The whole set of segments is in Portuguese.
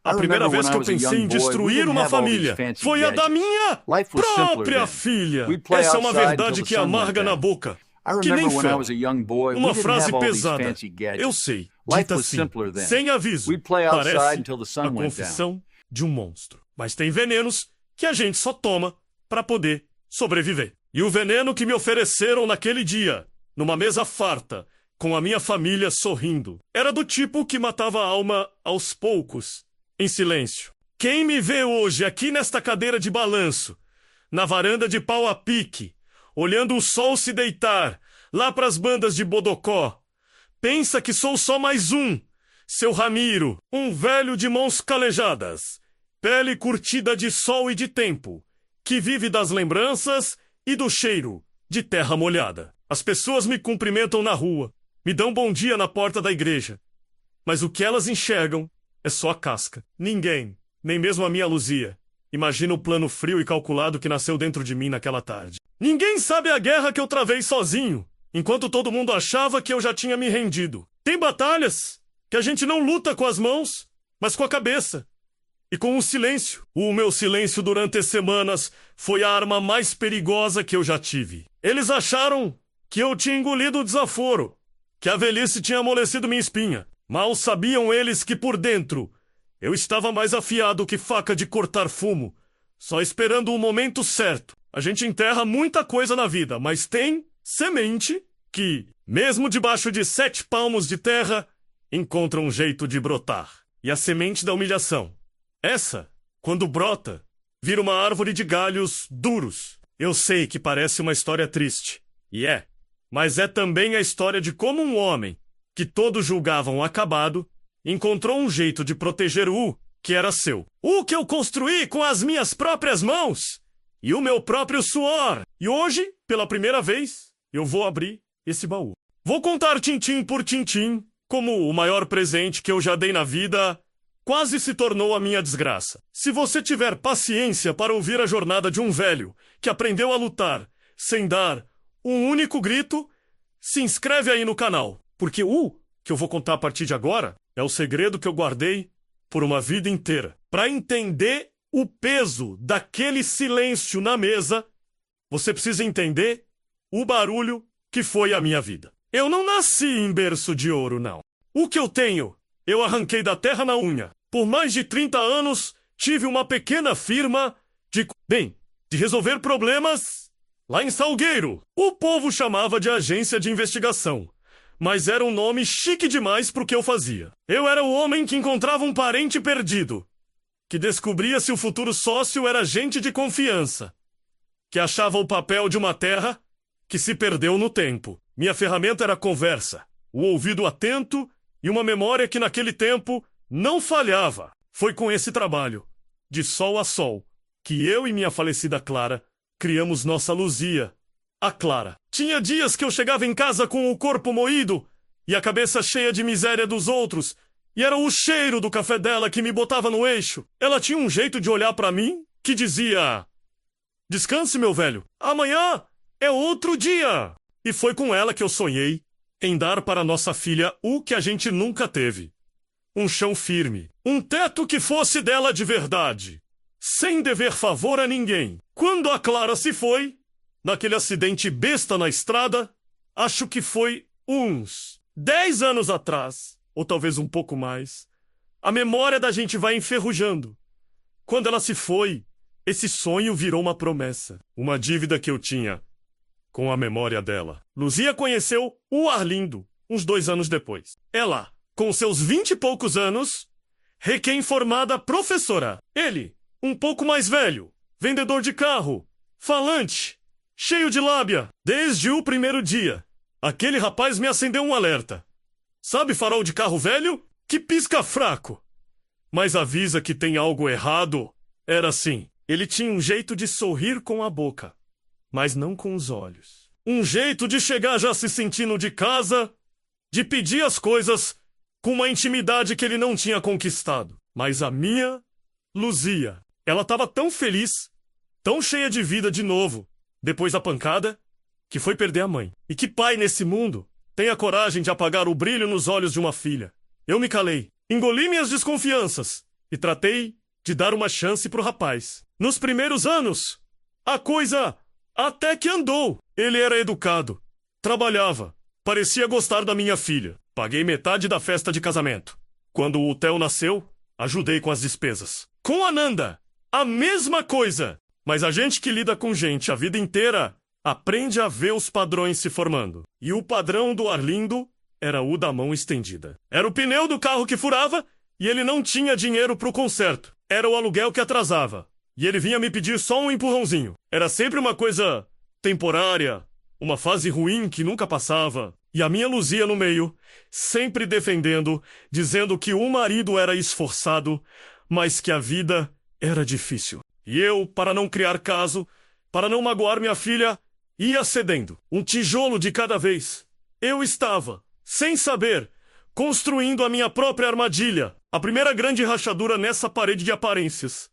A primeira vez que eu pensei em destruir uma família foi a da minha própria filha. Essa é uma verdade que amarga na boca. Que nem fel. Uma frase pesada. Eu sei. Dita assim, sem aviso. Parece a confissão de um monstro. Mas tem venenos que a gente só toma para poder sobreviver. E o veneno que me ofereceram naquele dia, numa mesa farta, com a minha família sorrindo, era do tipo que matava a alma aos poucos, em silêncio. Quem me vê hoje aqui nesta cadeira de balanço, na varanda de pau a pique, olhando o sol se deitar, lá pras bandas de Bodocó, pensa que sou só mais um, seu Ramiro, um velho de mãos calejadas, pele curtida de sol e de tempo, que vive das lembranças e do cheiro de terra molhada. As pessoas me cumprimentam na rua, me dão bom dia na porta da igreja, mas o que elas enxergam é só a casca. Ninguém, nem mesmo a minha Luzia, imagina o plano frio e calculado que nasceu dentro de mim naquela tarde. Ninguém sabe a guerra que eu travei sozinho, enquanto todo mundo achava que eu já tinha me rendido. Tem batalhas que a gente não luta com as mãos, mas com a cabeça. E com o silêncio. O meu silêncio durante as semanas foi a arma mais perigosa que eu já tive. Eles acharam que eu tinha engolido o desaforo, que a velhice tinha amolecido minha espinha. Mal sabiam eles que por dentro eu estava mais afiado que faca de cortar fumo, só esperando o momento certo. A gente enterra muita coisa na vida, mas tem semente que, mesmo debaixo de 7 palmos de terra, encontra um jeito de brotar. E a semente da humilhação. Essa, quando brota, vira uma árvore de galhos duros. Eu sei que parece uma história triste. E é. Mas é também a história de como um homem, que todos julgavam acabado, encontrou um jeito de proteger o que era seu. O que eu construí com as minhas próprias mãos e o meu próprio suor. E hoje, pela primeira vez, eu vou abrir esse baú. Vou contar tintim por tintim como o maior presente que eu já dei na vida quase se tornou a minha desgraça. Se você tiver paciência para ouvir a jornada de um velho que aprendeu a lutar sem dar um único grito, se inscreve aí no canal, porque o que eu vou contar a partir de agora é o segredo que eu guardei por uma vida inteira. Para entender o peso daquele silêncio na mesa, você precisa entender o barulho que foi a minha vida. Eu não nasci em berço de ouro, não. O que eu tenho, eu arranquei da terra na unha. Por mais de 30 anos, tive uma pequena firma de resolver problemas lá em Salgueiro. O povo chamava de agência de investigação, mas era um nome chique demais pro que eu fazia. Eu era o homem que encontrava um parente perdido, que descobria se o futuro sócio era gente de confiança, que achava o papel de uma terra que se perdeu no tempo. Minha ferramenta era a conversa, o ouvido atento e uma memória que naquele tempo não falhava. Foi com esse trabalho, de sol a sol, que eu e minha falecida Clara criamos nossa Luzia, a Clara. Tinha dias que eu chegava em casa com o corpo moído e a cabeça cheia de miséria dos outros, e era o cheiro do café dela que me botava no eixo. Ela tinha um jeito de olhar pra mim que dizia: descanse, meu velho, amanhã é outro dia. E foi com ela que eu sonhei em dar para nossa filha o que a gente nunca teve. Um chão firme, um teto que fosse dela de verdade, sem dever favor a ninguém. Quando a Clara se foi, naquele acidente besta na estrada, acho que foi uns 10 anos atrás, ou talvez um pouco mais, a memória da gente vai enferrujando. Quando ela se foi, esse sonho virou uma promessa, uma dívida que eu tinha com a memória dela. Luzia conheceu o Arlindo uns 2 anos depois. Ela, com seus 20 e poucos anos, recém-formada professora. Ele, um pouco mais velho, vendedor de carro, falante, cheio de lábia. Desde o primeiro dia, aquele rapaz me acendeu um alerta. Sabe farol de carro velho? Que pisca fraco. Mas avisa que tem algo errado. Era assim. Ele tinha um jeito de sorrir com a boca, mas não com os olhos. Um jeito de chegar já se sentindo de casa, de pedir as coisas com uma intimidade que ele não tinha conquistado. Mas a minha Luzia, ela estava tão feliz, tão cheia de vida de novo, depois da pancada, que foi perder a mãe. E que pai nesse mundo tem a coragem de apagar o brilho nos olhos de uma filha? Eu me calei, engoli minhas desconfianças e tratei de dar uma chance pro rapaz. Nos primeiros anos, a coisa até que andou. Ele era educado, trabalhava, parecia gostar da minha filha. Paguei metade da festa de casamento. Quando o Theo nasceu, ajudei com as despesas. Com a Nanda, a mesma coisa. Mas a gente que lida com gente a vida inteira aprende a ver os padrões se formando. E o padrão do Arlindo era o da mão estendida. Era o pneu do carro que furava e ele não tinha dinheiro pro conserto. Era o aluguel que atrasava. E ele vinha me pedir só um empurrãozinho. Era sempre uma coisa temporária, uma fase ruim que nunca passava. E a minha Luzia no meio, sempre defendendo, dizendo que o marido era esforçado, mas que a vida era difícil. E eu, para não criar caso, para não magoar minha filha, ia cedendo, um tijolo de cada vez. Eu estava, sem saber, construindo a minha própria armadilha. A primeira grande rachadura nessa parede de aparências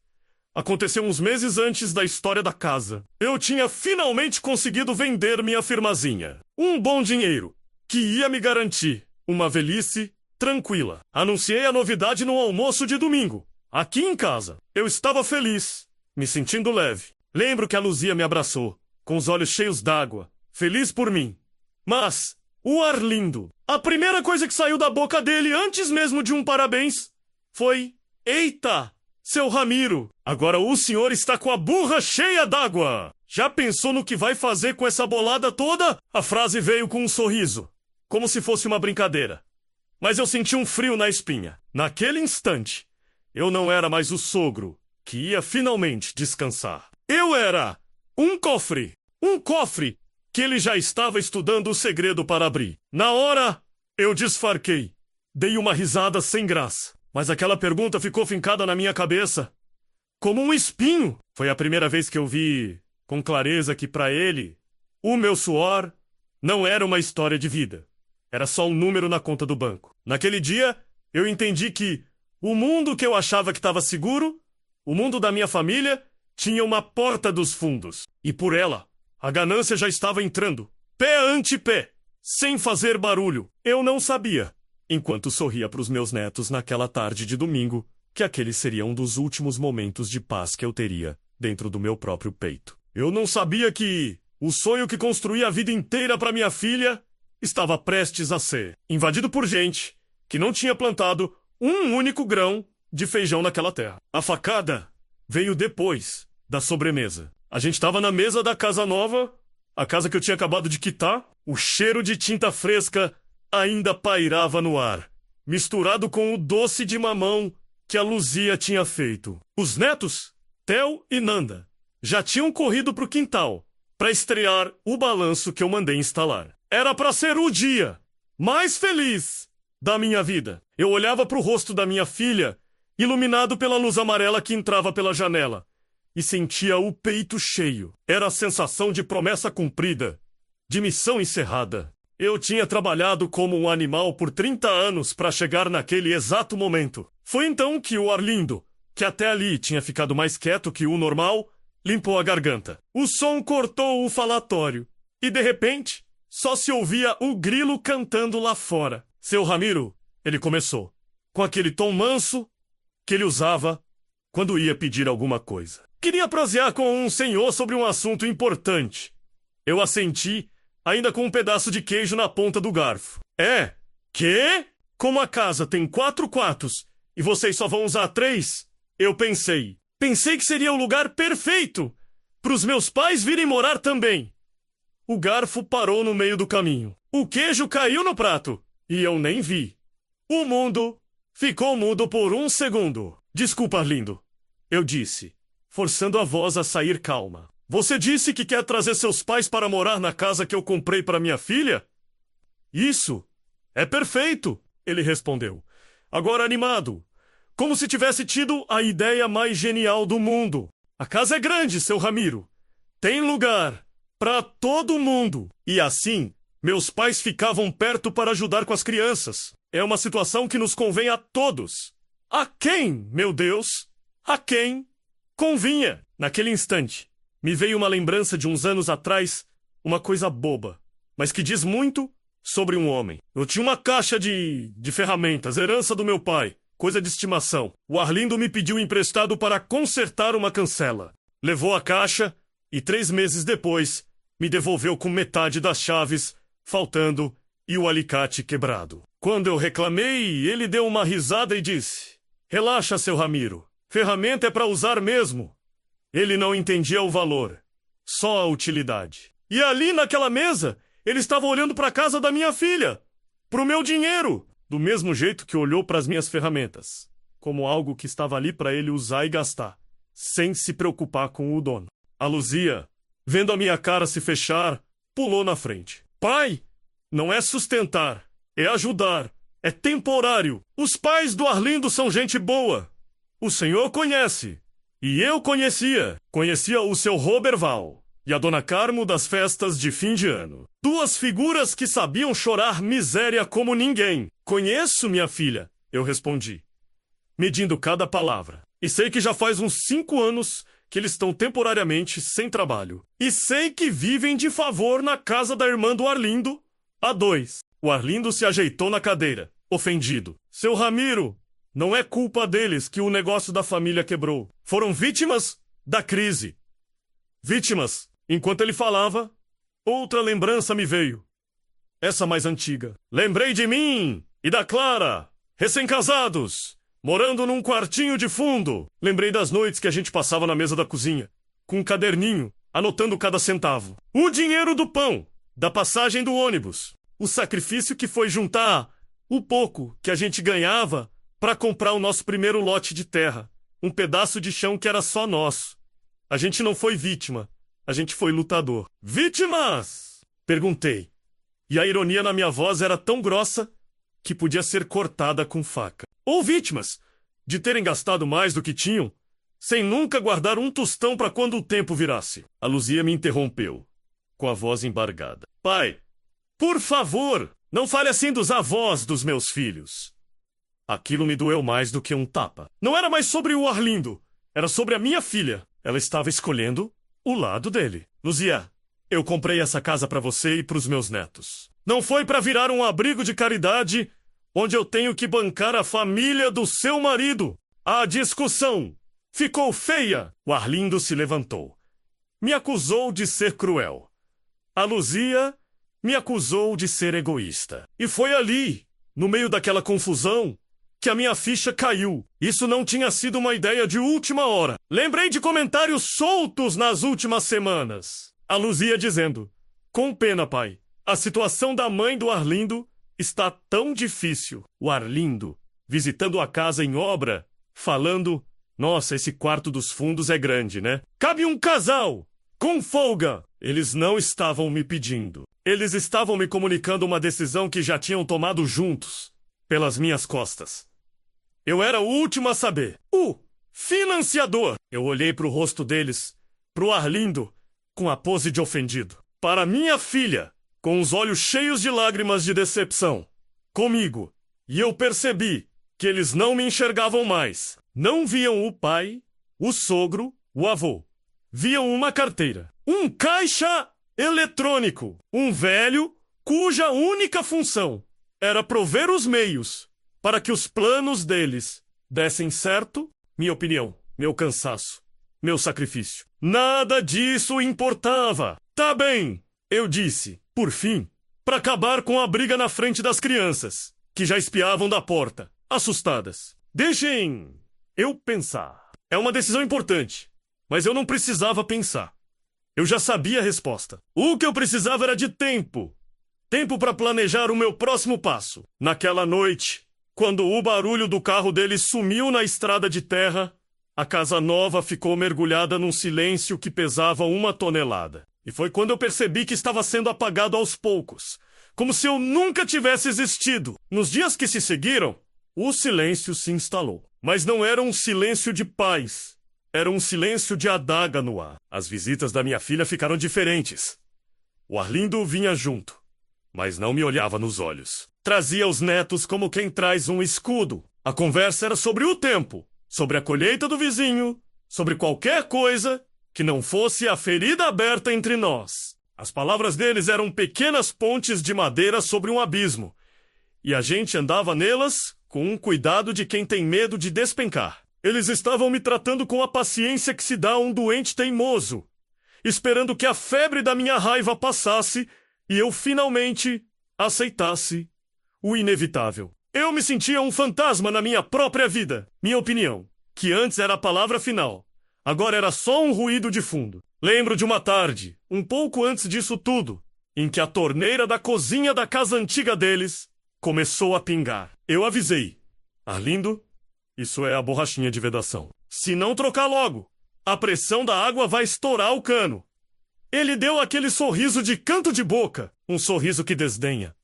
aconteceu uns meses antes da história da casa. Eu tinha finalmente conseguido vender minha firmazinha. Um bom dinheiro, que ia me garantir uma velhice tranquila. Anunciei a novidade no almoço de domingo, aqui em casa. Eu estava feliz, me sentindo leve. Lembro que a Luzia me abraçou, com os olhos cheios d'água, feliz por mim. Mas o Arlindo, a primeira coisa que saiu da boca dele antes mesmo de um parabéns foi: "Eita, seu Ramiro, agora o senhor está com a burra cheia d'água. Já pensou no que vai fazer com essa bolada toda?" A frase veio com um sorriso, como se fosse uma brincadeira. Mas eu senti um frio na espinha. Naquele instante, eu não era mais o sogro que ia finalmente descansar. Eu era um cofre que ele já estava estudando o segredo para abrir. Na hora, eu disfarquei. Dei uma risada sem graça. Mas aquela pergunta ficou fincada na minha cabeça como um espinho. Foi a primeira vez que eu vi com clareza que para ele, o meu suor não era uma história de vida. Era só um número na conta do banco. Naquele dia, eu entendi que o mundo que eu achava que estava seguro, o mundo da minha família, tinha uma porta dos fundos. E por ela, a ganância já estava entrando, pé ante pé, sem fazer barulho. Eu não sabia, enquanto sorria para os meus netos naquela tarde de domingo, que aquele seria um dos últimos momentos de paz que eu teria dentro do meu próprio peito. Eu não sabia que o sonho que construí a vida inteira para minha filha estava prestes a ser invadido por gente que não tinha plantado um único grão de feijão naquela terra. A facada veio depois da sobremesa. A gente estava na mesa da casa nova, a casa que eu tinha acabado de quitar. O cheiro de tinta fresca ainda pairava no ar, misturado com o doce de mamão que a Luzia tinha feito. Os netos, Theo e Nanda, já tinham corrido pro quintal para estrear o balanço que eu mandei instalar. Era para ser o dia mais feliz da minha vida. Eu olhava pro rosto da minha filha, iluminado pela luz amarela que entrava pela janela, e sentia o peito cheio. Era a sensação de promessa cumprida, de missão encerrada. Eu tinha trabalhado como um animal por 30 anos para chegar naquele exato momento. Foi então que o Arlindo, que até ali tinha ficado mais quieto que o normal, limpou a garganta. O som cortou o falatório, e de repente, só se ouvia o grilo cantando lá fora. "Seu Ramiro", ele começou, com aquele tom manso que ele usava quando ia pedir alguma coisa. "Queria prosear com um senhor sobre um assunto importante." Eu assenti, ainda com um pedaço de queijo na ponta do garfo. "É? Quê? Como a casa tem 4 quartos e vocês só vão usar 3, eu pensei que seria o lugar perfeito para os meus pais virem morar também." O garfo parou no meio do caminho. O queijo caiu no prato e eu nem vi. O mundo ficou mudo por um segundo. "Desculpa, Arlindo", eu disse, forçando a voz a sair calma. "Você disse que quer trazer seus pais para morar na casa que eu comprei para minha filha?" "Isso é perfeito", ele respondeu, agora animado, como se tivesse tido a ideia mais genial do mundo. "A casa é grande, seu Ramiro. Tem lugar para todo mundo. E assim, meus pais ficavam perto para ajudar com as crianças. É uma situação que nos convém a todos." A quem, meu Deus? A quem convinha? Naquele instante, me veio uma lembrança de uns anos atrás, uma coisa boba, mas que diz muito sobre um homem. Eu tinha uma caixa de ferramentas, herança do meu pai, coisa de estimação. O Arlindo me pediu emprestado para consertar uma cancela. Levou a caixa e 3 meses depois me devolveu com metade das chaves, faltando, e o alicate quebrado. Quando eu reclamei, ele deu uma risada e disse: "Relaxa, seu Ramiro. Ferramenta é para usar mesmo." Ele não entendia o valor, só a utilidade. E ali naquela mesa, ele estava olhando para a casa da minha filha, para o meu dinheiro, do mesmo jeito que olhou para as minhas ferramentas, como algo que estava ali para ele usar e gastar, sem se preocupar com o dono. A Luzia, vendo a minha cara se fechar, pulou na frente. "Pai, não é sustentar, é ajudar, é temporário. Os pais do Arlindo são gente boa. O senhor conhece. E eu conhecia o seu Roberval e a dona Carmo das festas de fim de ano. 2 figuras que sabiam chorar miséria como ninguém. Conheço, minha filha," eu respondi, medindo cada palavra. "E sei que já faz uns 5 anos que eles estão temporariamente sem trabalho. E sei que vivem de favor na casa da irmã do Arlindo, a 2. O Arlindo se ajeitou na cadeira, ofendido. "Seu Ramiro, não é culpa deles que o negócio da família quebrou. Foram vítimas da crise." Vítimas. Enquanto ele falava, outra lembrança me veio. Essa mais antiga. Lembrei de mim e da Clara, recém-casados, morando num quartinho de fundo. Lembrei das noites que a gente passava na mesa da cozinha, com um caderninho, anotando cada centavo. O dinheiro do pão, da passagem do ônibus. O sacrifício que foi juntar o pouco que a gente ganhava para comprar o nosso primeiro lote de terra. Um pedaço de chão que era só nosso. A gente não foi vítima, a gente foi lutador. "Vítimas?" perguntei. E a ironia na minha voz era tão grossa que podia ser cortada com faca. "Ou vítimas de terem gastado mais do que tinham, sem nunca guardar um tostão para quando o tempo virasse." A Luzia me interrompeu, com a voz embargada. "Pai, por favor, não fale assim dos avós dos meus filhos." Aquilo me doeu mais do que um tapa. Não era mais sobre o Arlindo, era sobre a minha filha. Ela estava escolhendo o lado dele. "Luzia, eu comprei essa casa para você e para os meus netos. Não foi para virar um abrigo de caridade onde eu tenho que bancar a família do seu marido. A discussão ficou feia." O Arlindo se levantou. Me acusou de ser cruel. A Luzia me acusou de ser egoísta. E foi ali, no meio daquela confusão, que a minha ficha caiu. Isso não tinha sido uma ideia de última hora. Lembrei de comentários soltos nas últimas semanas. A Luzia dizendo: "Com pena, pai. A situação da mãe do Arlindo está tão difícil." O Arlindo, visitando a casa em obra, falando: "Nossa, esse quarto dos fundos é grande, né? Cabe um casal! Com folga!" Eles não estavam me pedindo. Eles estavam me comunicando uma decisão que já tinham tomado juntos, pelas minhas costas. Eu era o último a saber. O financiador. Eu olhei para o rosto deles, para o Arlindo, com a pose de ofendido. Para minha filha, com os olhos cheios de lágrimas de decepção. Comigo. E eu percebi que eles não me enxergavam mais. Não viam o pai, o sogro, o avô. Viam uma carteira. Um caixa eletrônico. Um velho cuja única função era prover os meios para que os planos deles dessem certo. Minha opinião, meu cansaço, meu sacrifício. Nada disso importava. "Tá bem," eu disse, por fim, para acabar com a briga na frente das crianças, que já espiavam da porta, assustadas. "Deixem eu pensar. É uma decisão importante, mas eu não precisava pensar. Eu já sabia a resposta. O que eu precisava era de tempo. Tempo para planejar o meu próximo passo. Naquela noite, quando o barulho do carro dele sumiu na estrada de terra, a casa nova ficou mergulhada num silêncio que pesava 1 tonelada. E foi quando eu percebi que estava sendo apagado aos poucos, como se eu nunca tivesse existido. Nos dias que se seguiram, o silêncio se instalou. Mas não era um silêncio de paz. Era um silêncio de adaga no ar. As visitas da minha filha ficaram diferentes. O Arlindo vinha junto, mas não me olhava nos olhos. Trazia os netos como quem traz um escudo. A conversa era sobre o tempo, sobre a colheita do vizinho, sobre qualquer coisa que não fosse a ferida aberta entre nós. As palavras deles eram pequenas pontes de madeira sobre um abismo, e a gente andava nelas com um cuidado de quem tem medo de despencar. Eles estavam me tratando com a paciência que se dá a um doente teimoso, esperando que a febre da minha raiva passasse e eu finalmente aceitasse o inevitável. Eu me sentia um fantasma na minha própria vida. Minha opinião, que antes era a palavra final, agora era só um ruído de fundo. Lembro de uma tarde, um pouco antes disso tudo, em que a torneira da cozinha da casa antiga deles começou a pingar. Eu avisei: Arlindo, isso é a borrachinha de vedação. Se não trocar logo, a pressão da água vai estourar o cano. Ele deu aquele sorriso de canto de boca, um sorriso que desdenha,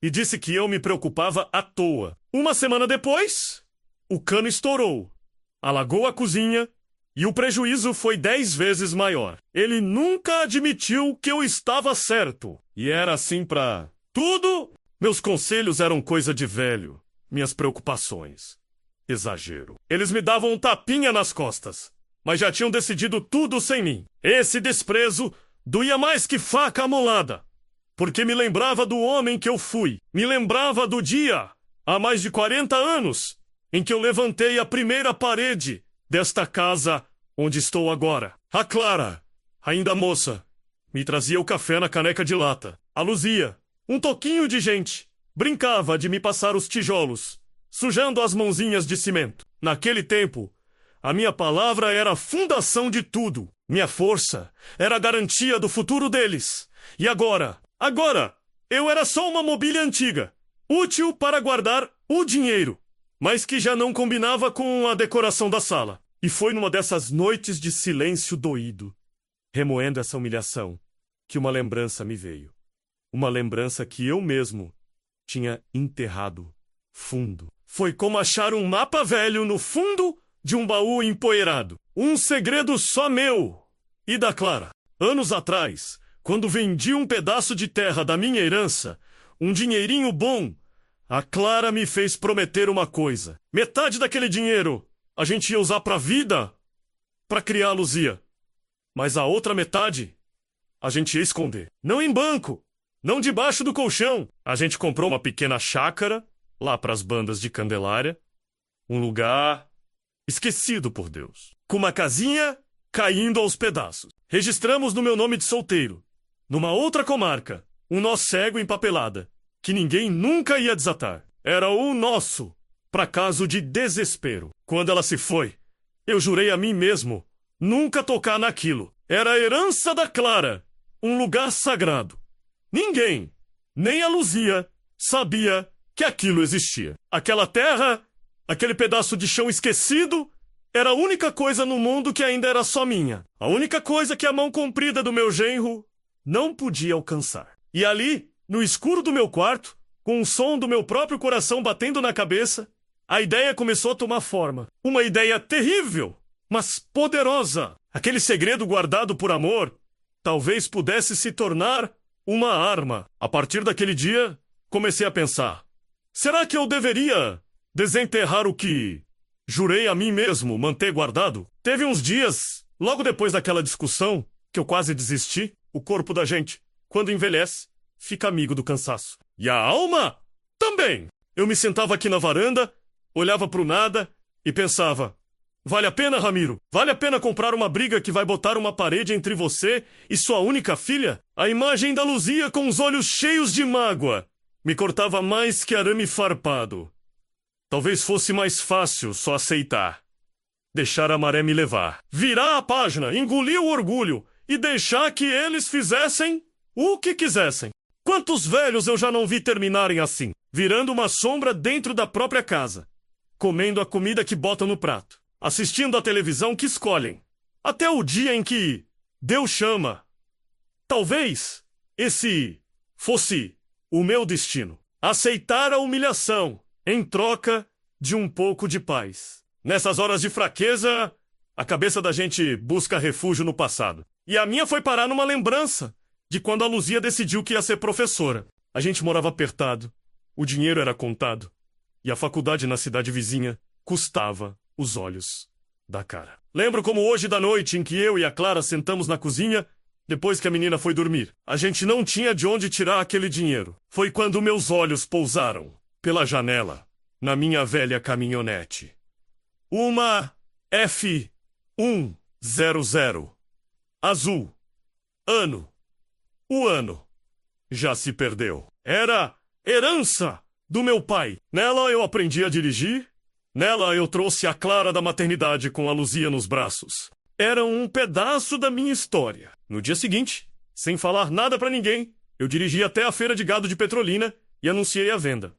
e disse que eu me preocupava à toa. Uma semana depois, o cano estourou, alagou a cozinha e o prejuízo foi 10 vezes maior. Ele nunca admitiu que eu estava certo. E era assim pra tudo. Meus conselhos eram coisa de velho, minhas preocupações, exagero. Eles me davam um tapinha nas costas, mas já tinham decidido tudo sem mim. Esse desprezo doía mais que faca amolada, porque me lembrava do homem que eu fui. Me lembrava do dia, há mais de 40 anos, em que eu levantei a primeira parede desta casa onde estou agora. A Clara, ainda moça, me trazia o café na caneca de lata. A Luzia, um toquinho de gente, brincava de me passar os tijolos, sujando as mãozinhas de cimento. Naquele tempo, a minha palavra era a fundação de tudo. Minha força era a garantia do futuro deles. E agora, eu era só uma mobília antiga, útil para guardar o dinheiro, mas que já não combinava com a decoração da sala. E foi numa dessas noites de silêncio doído, remoendo essa humilhação, que uma lembrança me veio. Uma lembrança que eu mesmo tinha enterrado fundo. Foi como achar um mapa velho no fundo de um baú empoeirado. Um segredo só meu e da Clara. Anos atrás, quando vendi um pedaço de terra da minha herança, um dinheirinho bom, a Clara me fez prometer uma coisa. Metade daquele dinheiro a gente ia usar pra vida, pra criar a Luzia. Mas a outra metade a gente ia esconder. Não em banco, não debaixo do colchão. A gente comprou uma pequena chácara lá pras bandas de Candelária, um lugar esquecido por Deus, com uma casinha caindo aos pedaços. Registramos no meu nome de solteiro, numa outra comarca, um nó cego empapelada, que ninguém nunca ia desatar. Era o nosso, para caso de desespero. Quando ela se foi, eu jurei a mim mesmo nunca tocar naquilo. Era a herança da Clara, um lugar sagrado. Ninguém, nem a Luzia, sabia que aquilo existia. Aquela terra, aquele pedaço de chão esquecido, era a única coisa no mundo que ainda era só minha. A única coisa que a mão comprida do meu genro não podia alcançar. E ali, no escuro do meu quarto, com o som do meu próprio coração batendo na cabeça, a ideia começou a tomar forma. Uma ideia terrível, mas poderosa. Aquele segredo guardado por amor talvez pudesse se tornar uma arma. A partir daquele dia, comecei a pensar: será que eu deveria desenterrar o que jurei a mim mesmo manter guardado? Teve uns dias, logo depois daquela discussão, que eu quase desisti. O corpo da gente, quando envelhece, fica amigo do cansaço. E a alma também. Eu me sentava aqui na varanda, olhava pro nada e pensava: vale a pena, Ramiro? Vale a pena comprar uma briga que vai botar uma parede entre você e sua única filha? A imagem da Luzia com os olhos cheios de mágoa me cortava mais que arame farpado. Talvez fosse mais fácil só aceitar, deixar a maré me levar, virar a página, engolir o orgulho e deixar que eles fizessem o que quisessem. Quantos velhos eu já não vi terminarem assim, virando uma sombra dentro da própria casa, comendo a comida que botam no prato, assistindo a televisão que escolhem, até o dia em que Deus chama. Talvez esse fosse o meu destino. Aceitar a humilhação em troca de um pouco de paz. Nessas horas de fraqueza, a cabeça da gente busca refúgio no passado. E a minha foi parar numa lembrança de quando a Luzia decidiu que ia ser professora. A gente morava apertado, o dinheiro era contado, e a faculdade na cidade vizinha custava os olhos da cara. Lembro como hoje da noite em que eu e a Clara sentamos na cozinha depois que a menina foi dormir. A gente não tinha de onde tirar aquele dinheiro. Foi quando meus olhos pousaram pela janela na minha velha caminhonete. Uma F100, azul. Ano. O ano já se perdeu. Era herança do meu pai. Nela eu aprendi a dirigir. Nela eu trouxe a Clara da maternidade com a Luzia nos braços. Era um pedaço da minha história. No dia seguinte, sem falar nada pra ninguém, eu dirigi até a feira de gado de Petrolina e anunciei a venda.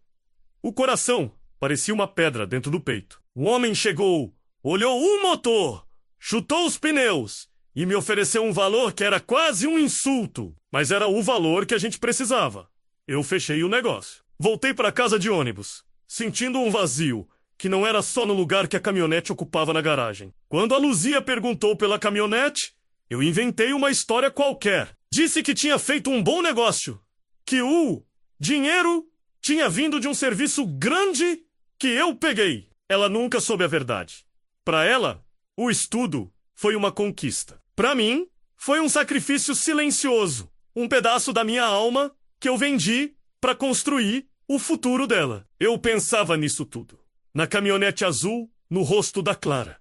O coração parecia uma pedra dentro do peito. O homem chegou, olhou o motor, chutou os pneus e me ofereceu um valor que era quase um insulto, mas era o valor que a gente precisava. Eu fechei o negócio. Voltei para casa de ônibus, sentindo um vazio, que não era só no lugar que a caminhonete ocupava na garagem. Quando a Luzia perguntou pela caminhonete, eu inventei uma história qualquer. Disse que tinha feito um bom negócio, que o dinheiro tinha vindo de um serviço grande que eu peguei. Ela nunca soube a verdade. Para ela, o estudo foi uma conquista. Para mim, foi um sacrifício silencioso, um pedaço da minha alma que eu vendi para construir o futuro dela. Eu pensava nisso tudo, na caminhonete azul, no rosto da Clara.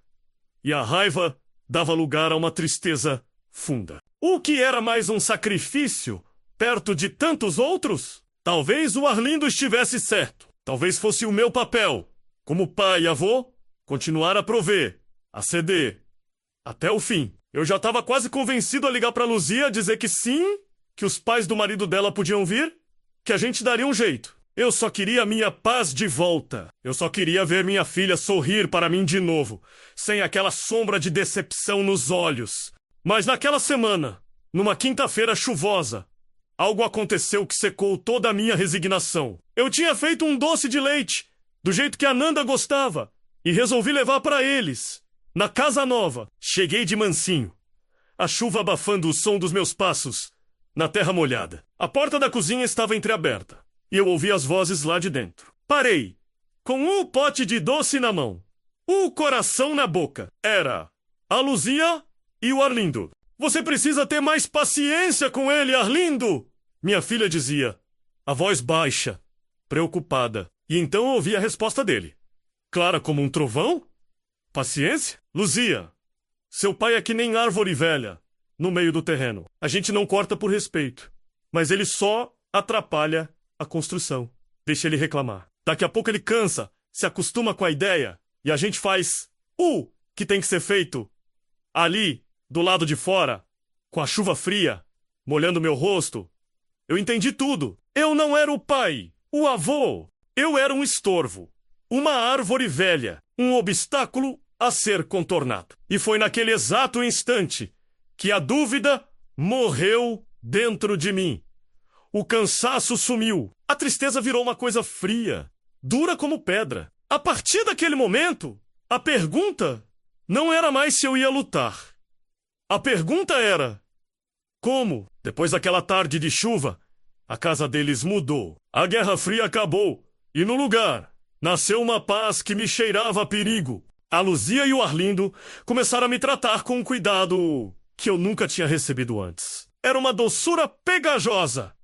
E a raiva dava lugar a uma tristeza funda. O que era mais um sacrifício perto de tantos outros? Talvez o Arlindo estivesse certo. Talvez fosse o meu papel, como pai e avô, continuar a prover, a ceder, até o fim. Eu já estava quase convencido a ligar para Luzia, dizer que sim, que os pais do marido dela podiam vir, que a gente daria um jeito. Eu só queria minha paz de volta. Eu só queria ver minha filha sorrir para mim de novo, sem aquela sombra de decepção nos olhos. Mas naquela semana, numa quinta-feira chuvosa, algo aconteceu que secou toda a minha resignação. Eu tinha feito um doce de leite, do jeito que a Nanda gostava, e resolvi levar para eles, na casa nova. Cheguei de mansinho, a chuva abafando o som dos meus passos na terra molhada. A porta da cozinha estava entreaberta, e eu ouvi as vozes lá de dentro. Parei, com um pote de doce na mão, o coração na boca. Era a Luzia e o Arlindo. Você precisa ter mais paciência com ele, Arlindo! Minha filha dizia, a voz baixa, preocupada. E então eu ouvi a resposta dele. Clara como um trovão? Paciência? Luzia, seu pai é que nem árvore velha, no meio do terreno. A gente não corta por respeito, mas ele só atrapalha a construção. Deixa ele reclamar. Daqui a pouco ele cansa, se acostuma com a ideia, e a gente faz o que tem que ser feito ali, do lado de fora, com a chuva fria, molhando meu rosto. Eu entendi tudo. Eu não era o pai, o avô. Eu era um estorvo, uma árvore velha, um obstáculo a ser contornado. E foi naquele exato instante que a dúvida morreu dentro de mim. O cansaço sumiu. A tristeza virou uma coisa fria, dura como pedra. A partir daquele momento, a pergunta não era mais se eu ia lutar. A pergunta era: como, depois daquela tarde de chuva, a casa deles mudou. A Guerra Fria acabou, e no lugar nasceu uma paz que me cheirava a perigo. A Luzia e o Arlindo começaram a me tratar com um cuidado que eu nunca tinha recebido antes. Era uma doçura pegajosa,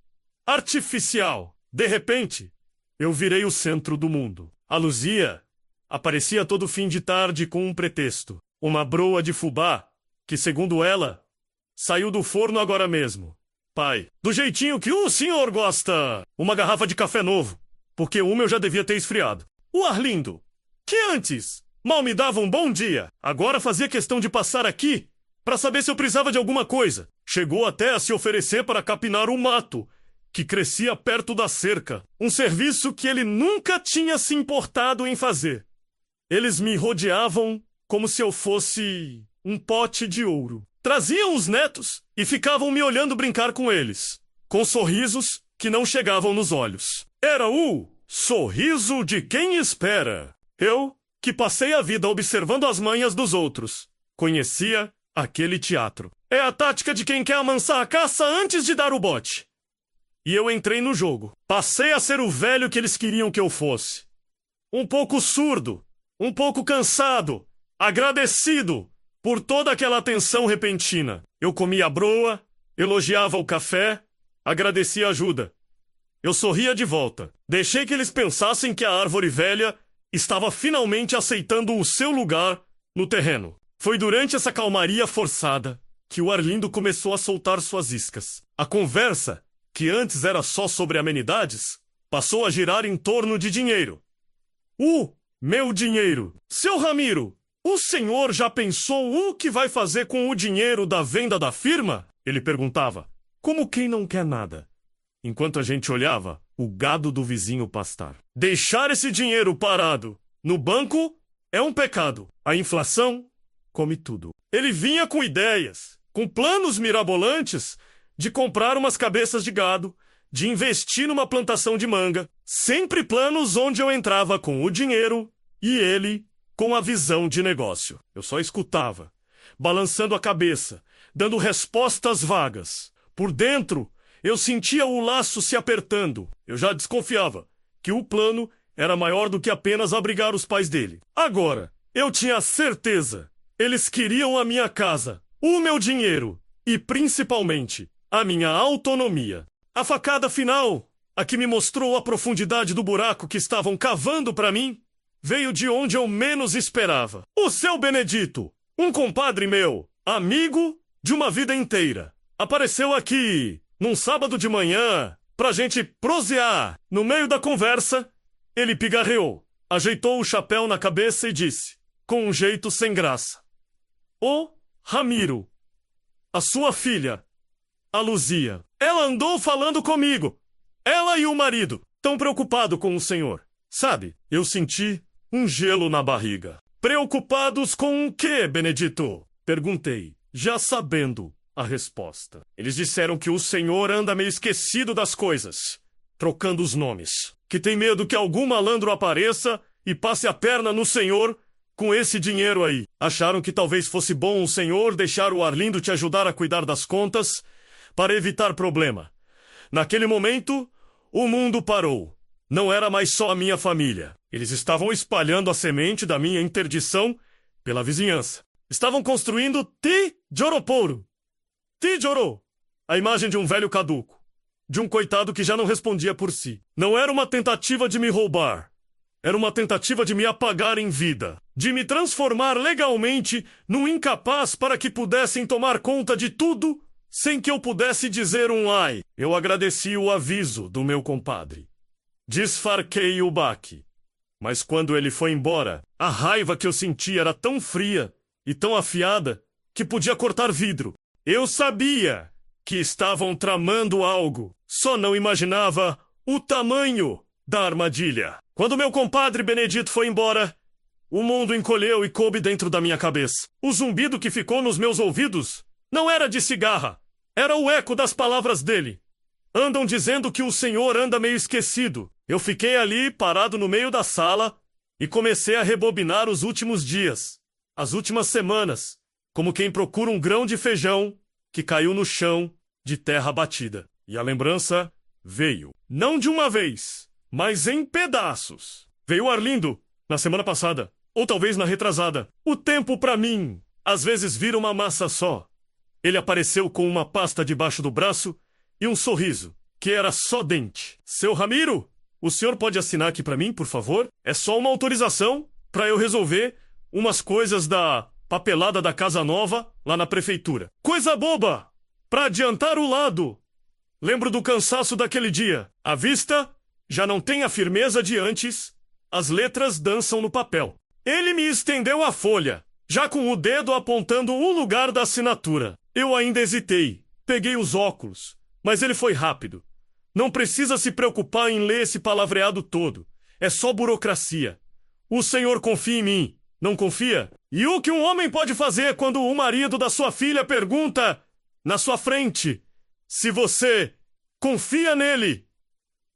artificial. De repente, eu virei o centro do mundo. A Luzia aparecia todo fim de tarde com um pretexto. Uma broa de fubá, que, segundo ela, saiu do forno agora mesmo. Pai, do jeitinho que o senhor gosta. Uma garrafa de café novo, porque uma eu já devia ter esfriado. O Arlindo, que antes mal me dava um bom dia, agora fazia questão de passar aqui para saber se eu precisava de alguma coisa. Chegou até a se oferecer para capinar o mato que crescia perto da cerca. Um serviço que ele nunca tinha se importado em fazer. Eles me rodeavam como se eu fosse um pote de ouro. Traziam os netos e ficavam me olhando brincar com eles, com sorrisos que não chegavam nos olhos. Era o sorriso de quem espera. Eu, que passei a vida observando as manhas dos outros, conhecia aquele teatro. É a tática de quem quer amansar a caça antes de dar o bote. E eu entrei no jogo. Passei a ser o velho que eles queriam que eu fosse. Um pouco surdo, um pouco cansado, agradecido por toda aquela atenção repentina. Eu comia a broa, elogiava o café, agradecia a ajuda. Eu sorria de volta. Deixei que eles pensassem que a árvore velha estava finalmente aceitando o seu lugar no terreno. Foi durante essa calmaria forçada que o Arlindo começou a soltar suas iscas. A conversa, que antes era só sobre amenidades, passou a girar em torno de dinheiro. Meu dinheiro! Seu Ramiro, o senhor já pensou o que vai fazer com o dinheiro da venda da firma? Ele perguntava, como quem não quer nada, enquanto a gente olhava o gado do vizinho pastar. Deixar esse dinheiro parado no banco é um pecado. A inflação come tudo. Ele vinha com ideias, com planos mirabolantes de comprar umas cabeças de gado, de investir numa plantação de manga. Sempre planos onde eu entrava com o dinheiro e ele com a visão de negócio. Eu só escutava, balançando a cabeça, dando respostas vagas. Por dentro, eu sentia o laço se apertando. Eu já desconfiava que o plano era maior do que apenas abrigar os pais dele. Agora, eu tinha certeza. Eles queriam a minha casa, o meu dinheiro e, principalmente, a minha autonomia. A facada final, a que me mostrou a profundidade do buraco que estavam cavando para mim, veio de onde eu menos esperava. O seu Benedito, um compadre meu, amigo de uma vida inteira, apareceu aqui num sábado de manhã pra gente prosear. No meio da conversa, ele pigarreou, ajeitou o chapéu na cabeça e disse, com um jeito sem graça, Ô Ramiro, a sua filha, a Luzia, ela andou falando comigo. Ela e o marido, tão preocupado com o senhor. Sabe, eu senti um gelo na barriga. Preocupados com o quê, Benedito? Perguntei, já sabendo a resposta. Eles disseram que o senhor anda meio esquecido das coisas, trocando os nomes. Que tem medo que algum malandro apareça e passe a perna no senhor com esse dinheiro aí. Acharam que talvez fosse bom o senhor deixar o Arlindo te ajudar a cuidar das contas para evitar problema. Naquele momento, o mundo parou. Não era mais só a minha família. Eles estavam espalhando a semente da minha interdição pela vizinhança. Estavam construindo Tijoroporo. Tijoro, a imagem de um velho caduco, de um coitado que já não respondia por si. Não era uma tentativa de me roubar. Era uma tentativa de me apagar em vida, de me transformar legalmente num incapaz para que pudessem tomar conta de tudo sem que eu pudesse dizer um ai. Eu agradeci o aviso do meu compadre. Disfarquei o baque. Mas quando ele foi embora, a raiva que eu sentia era tão fria e tão afiada que podia cortar vidro. Eu sabia que estavam tramando algo, só não imaginava o tamanho da armadilha. Quando meu compadre Benedito foi embora, o mundo encolheu e coube dentro da minha cabeça. O zumbido que ficou nos meus ouvidos não era de cigarra, era o eco das palavras dele. Andam dizendo que o senhor anda meio esquecido. Eu fiquei ali, parado no meio da sala, e comecei a rebobinar os últimos dias, as últimas semanas, como quem procura um grão de feijão que caiu no chão de terra batida. E a lembrança veio. Não de uma vez, mas em pedaços. Veio o Arlindo, na semana passada, ou talvez na retrasada. O tempo pra mim, às vezes vira uma massa só. Ele apareceu com uma pasta debaixo do braço e um sorriso, que era só dente. Seu Ramiro, o senhor pode assinar aqui pra mim, por favor? É só uma autorização pra eu resolver umas coisas da papelada da casa nova lá na prefeitura. Coisa boba! Pra adiantar o lado. Lembro do cansaço daquele dia. A vista já não tem a firmeza de antes. As letras dançam no papel. Ele me estendeu a folha, já com o dedo apontando o lugar da assinatura. Eu ainda hesitei. Peguei os óculos, mas ele foi rápido. Não precisa se preocupar em ler esse palavreado todo. É só burocracia. O senhor confia em mim, não confia? E o que um homem pode fazer quando o marido da sua filha pergunta na sua frente se você confia nele?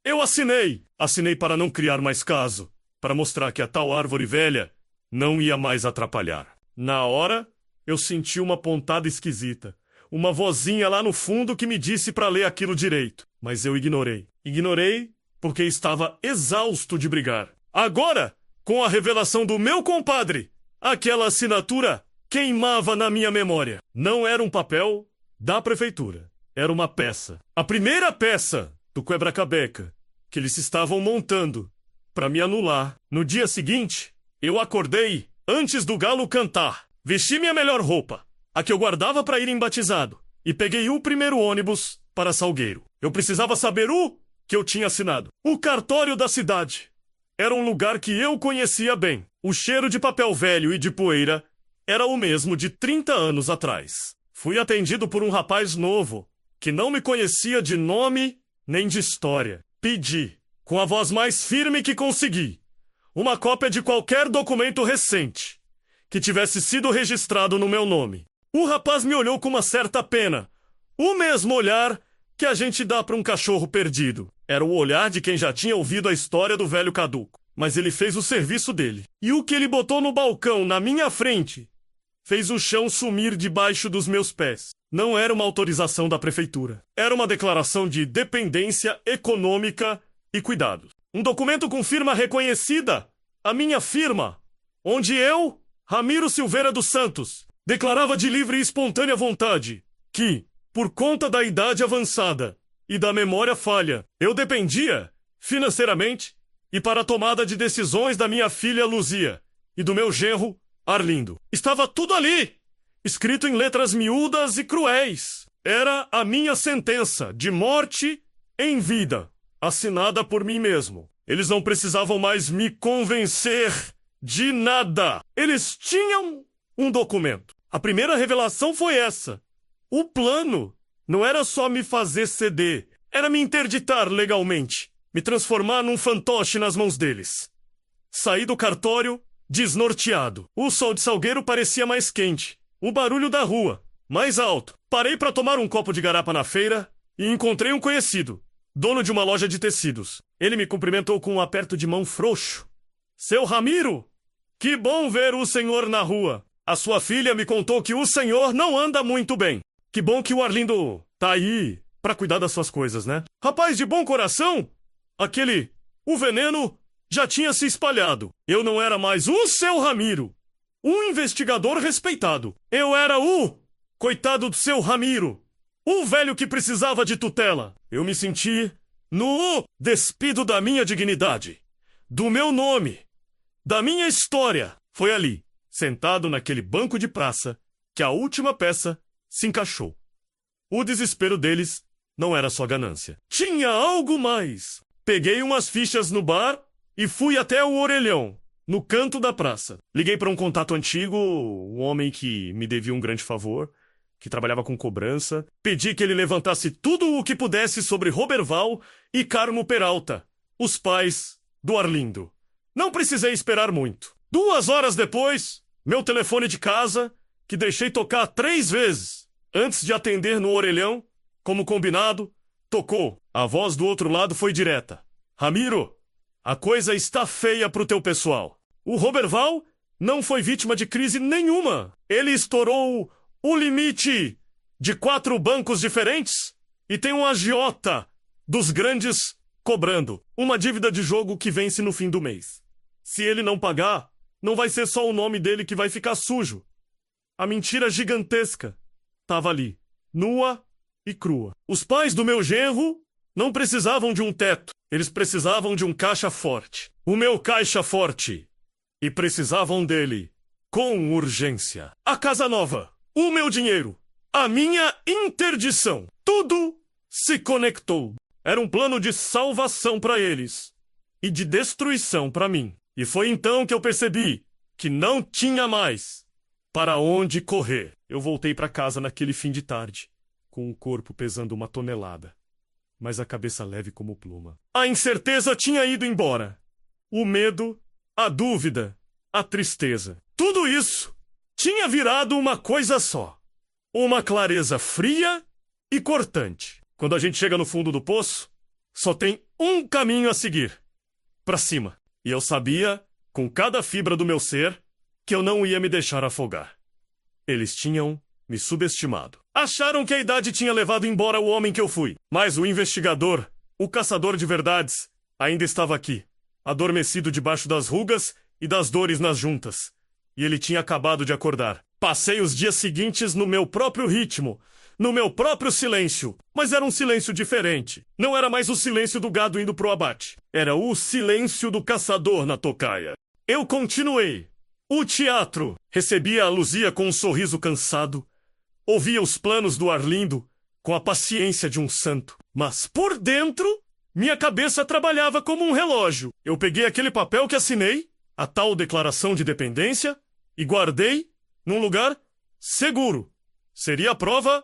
Eu assinei. Assinei para não criar mais caso, para mostrar que a tal árvore velha não ia mais atrapalhar. Na hora, eu senti uma pontada esquisita. Uma vozinha lá no fundo que me disse para ler aquilo direito. Mas eu ignorei. Ignorei porque estava exausto de brigar. Agora, com a revelação do meu compadre, aquela assinatura queimava na minha memória. Não era um papel da prefeitura. Era uma peça. A primeira peça do quebra-cabeça que eles estavam montando para me anular. No dia seguinte, eu acordei antes do galo cantar. Vesti minha melhor roupa, a que eu guardava para ir em batizado, e peguei o primeiro ônibus para Salgueiro. Eu precisava saber o que eu tinha assinado. O cartório da cidade. Era um lugar que eu conhecia bem. O cheiro de papel velho e de poeira era o mesmo de 30 anos atrás. Fui atendido por um rapaz novo, que não me conhecia de nome nem de história. Pedi, com a voz mais firme que consegui, uma cópia de qualquer documento recente que tivesse sido registrado no meu nome. O rapaz me olhou com uma certa pena, o mesmo olhar que a gente dá para um cachorro perdido. Era o olhar de quem já tinha ouvido a história do velho caduco. Mas ele fez o serviço dele. E o que ele botou no balcão, na minha frente, fez o chão sumir debaixo dos meus pés. Não era uma autorização da prefeitura. Era uma declaração de dependência econômica e cuidados. Um documento com firma reconhecida, a minha firma, onde eu, Ramiro Silveira dos Santos, declarava de livre e espontânea vontade que, por conta da idade avançada e da memória falha, eu dependia, financeiramente, e para a tomada de decisões da minha filha Luzia e do meu genro Arlindo. Estava tudo ali, escrito em letras miúdas e cruéis. Era a minha sentença de morte em vida, assinada por mim mesmo. Eles não precisavam mais me convencer de nada. Eles tinham um documento. A primeira revelação foi essa. O plano não era só me fazer ceder, era me interditar legalmente, me transformar num fantoche nas mãos deles. Saí do cartório desnorteado. O sol de Salgueiro parecia mais quente. O barulho da rua, mais alto. Parei para tomar um copo de garapa na feira e encontrei um conhecido, dono de uma loja de tecidos. Ele me cumprimentou com um aperto de mão frouxo. Seu Ramiro, que bom ver o senhor na rua. A sua filha me contou que o senhor não anda muito bem. Que bom que o Arlindo tá aí pra cuidar das suas coisas, né? Rapaz de bom coração, o veneno já tinha se espalhado. Eu não era mais o seu Ramiro, um investigador respeitado. Eu era o coitado do seu Ramiro, o velho que precisava de tutela. Eu me senti no despido da minha dignidade, do meu nome, da minha história. Foi ali, sentado naquele banco de praça, que a última peça se encaixou. O desespero deles não era só ganância. Tinha algo mais. Peguei umas fichas no bar e fui até o Orelhão, no canto da praça. Liguei para um contato antigo, um homem que me devia um grande favor, que trabalhava com cobrança. Pedi que ele levantasse tudo o que pudesse sobre Roberval e Carmo Peralta, os pais do Arlindo. Não precisei esperar muito. 2 horas depois, meu telefone de casa, que deixei tocar 3 vezes, antes de atender no Orelhão, como combinado, tocou. A voz do outro lado foi direta. Ramiro, a coisa está feia pro teu pessoal. O Roberval não foi vítima de crise nenhuma. Ele estourou o limite de 4 bancos diferentes e tem um agiota dos grandes cobrando uma dívida de jogo que vence no fim do mês. Se ele não pagar, não vai ser só o nome dele que vai ficar sujo. A mentira gigantesca estava ali, nua e crua. Os pais do meu genro não precisavam de um teto, eles precisavam de um caixa forte. O meu caixa forte. E precisavam dele com urgência. A casa nova, o meu dinheiro, a minha interdição. Tudo se conectou. Era um plano de salvação para eles e de destruição para mim. E foi então que eu percebi que não tinha mais para onde correr. Eu voltei para casa naquele fim de tarde, com o corpo pesando 1 tonelada, mas a cabeça leve como pluma. A incerteza tinha ido embora. O medo, a dúvida, a tristeza. Tudo isso tinha virado uma coisa só. Uma clareza fria e cortante. Quando a gente chega no fundo do poço, só tem um caminho a seguir. Para cima. E eu sabia, com cada fibra do meu ser, que eu não ia me deixar afogar. Eles tinham me subestimado. Acharam que a idade tinha levado embora o homem que eu fui. Mas o investigador, o caçador de verdades, ainda estava aqui, adormecido debaixo das rugas e das dores nas juntas. E ele tinha acabado de acordar. Passei os dias seguintes no meu próprio ritmo, no meu próprio silêncio. Mas era um silêncio diferente. Não era mais o silêncio do gado indo pro abate. Era o silêncio do caçador na tocaia. Eu continuei. O teatro. Recebia a Luzia com um sorriso cansado. Ouvia os planos do Arlindo com a paciência de um santo. Mas por dentro, minha cabeça trabalhava como um relógio. Eu peguei aquele papel que assinei, a tal declaração de dependência, e guardei num lugar seguro. Seria a prova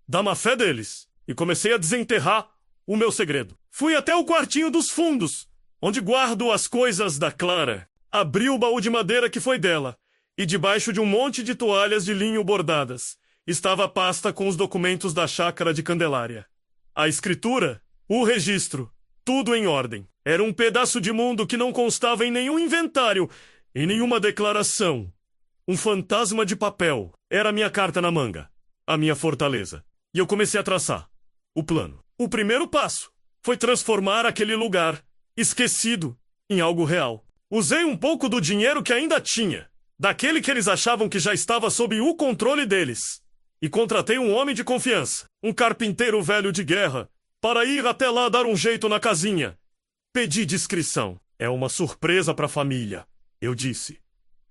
da má-fé deles. E comecei a desenterrar o meu segredo. Fui até o quartinho dos fundos, onde guardo as coisas da Clara. Abri o baú de madeira que foi dela, e debaixo de um monte de toalhas de linho bordadas, estava a pasta com os documentos da chácara de Candelária. A escritura, o registro, tudo em ordem. Era um pedaço de mundo que não constava em nenhum inventário, em nenhuma declaração. Um fantasma de papel. Era a minha carta na manga, a minha fortaleza. E eu comecei a traçar o plano. O primeiro passo foi transformar aquele lugar esquecido em algo real. Usei um pouco do dinheiro que ainda tinha, daquele que eles achavam que já estava sob o controle deles, e contratei um homem de confiança, um carpinteiro velho de guerra, para ir até lá dar um jeito na casinha. Pedi discrição. É uma surpresa para a família, eu disse.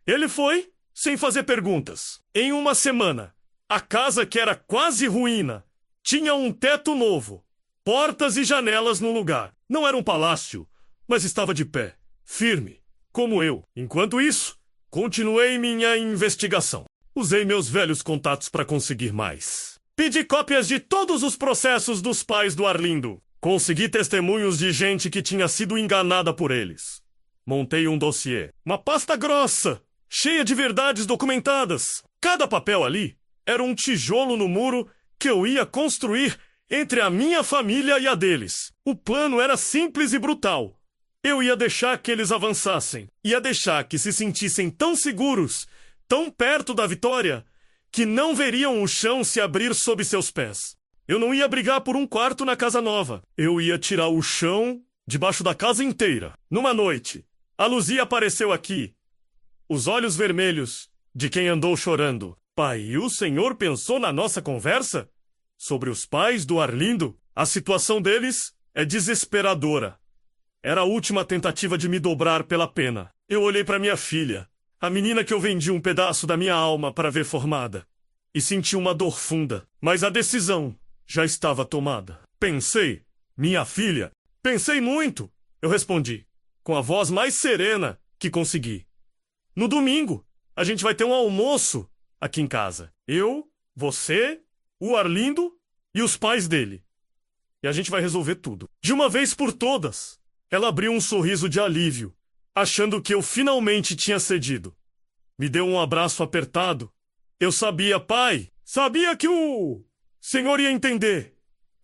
Ele foi, sem fazer perguntas. Em uma semana, a casa, que era quase ruína, tinha um teto novo, portas e janelas no lugar. Não era um palácio, mas estava de pé, firme, como eu. Enquanto isso, continuei minha investigação. Usei meus velhos contatos para conseguir mais. Pedi cópias de todos os processos dos pais do Arlindo. Consegui testemunhos de gente que tinha sido enganada por eles. Montei um dossiê. Uma pasta grossa, cheia de verdades documentadas. Cada papel ali era um tijolo no muro que eu ia construir entre a minha família e a deles. O plano era simples e brutal. Eu ia deixar que eles avançassem. Ia deixar que se sentissem tão seguros, tão perto da vitória, que não veriam o chão se abrir sob seus pés. Eu não ia brigar por um quarto na casa nova. Eu ia tirar o chão debaixo da casa inteira. Numa noite, a Luzia apareceu aqui, os olhos vermelhos de quem andou chorando. Pai, o senhor pensou na nossa conversa? Sobre os pais do Arlindo? A situação deles é desesperadora. Era a última tentativa de me dobrar pela pena. Eu olhei para minha filha, a menina que eu vendi um pedaço da minha alma para ver formada, e senti uma dor funda. Mas a decisão já estava tomada. Pensei, minha filha. Pensei muito, eu respondi, com a voz mais serena que consegui. No domingo, a gente vai ter um almoço aqui em casa. Eu, você, o Arlindo e os pais dele. E a gente vai resolver tudo. De uma vez por todas. Ela abriu um sorriso de alívio, achando que eu finalmente tinha cedido. Me deu um abraço apertado. Eu sabia, pai, sabia que o senhor ia entender.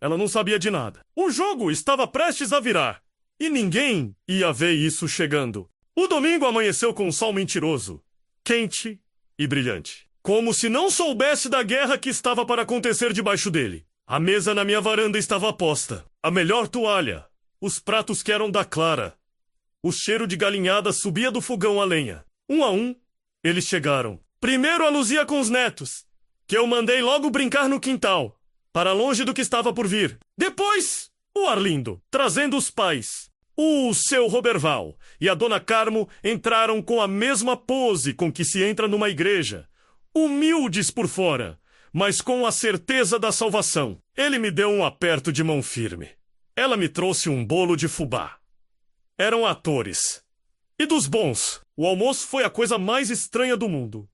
Ela não sabia de nada. O jogo estava prestes a virar, e ninguém ia ver isso chegando. O domingo amanheceu com um sol mentiroso, quente e brilhante. Como se não soubesse da guerra que estava para acontecer debaixo dele. A mesa na minha varanda estava posta. A melhor toalha. Os pratos que eram da Clara. O cheiro de galinhada subia do fogão a lenha. Um a um, eles chegaram. Primeiro a Luzia com os netos, que eu mandei logo brincar no quintal, para longe do que estava por vir. Depois, o Arlindo, trazendo os pais. O seu Roberval e a dona Carmo entraram com a mesma pose com que se entra numa igreja. Humildes por fora, mas com a certeza da salvação. Ele me deu um aperto de mão firme. Ela me trouxe um bolo de fubá. Eram atores. E dos bons. O almoço foi a coisa mais estranha do mundo.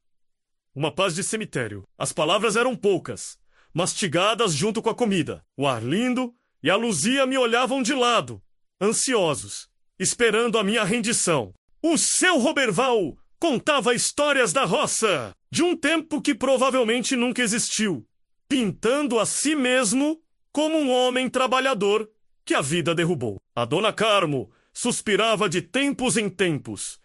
Uma paz de cemitério. As palavras eram poucas, mastigadas junto com a comida. O Arlindo e a Luzia me olhavam de lado, ansiosos, esperando a minha rendição. O seu Roberval contava histórias da roça, de um tempo que provavelmente nunca existiu, pintando a si mesmo como um homem trabalhador que a vida derrubou. A dona Carmo suspirava de tempos em tempos,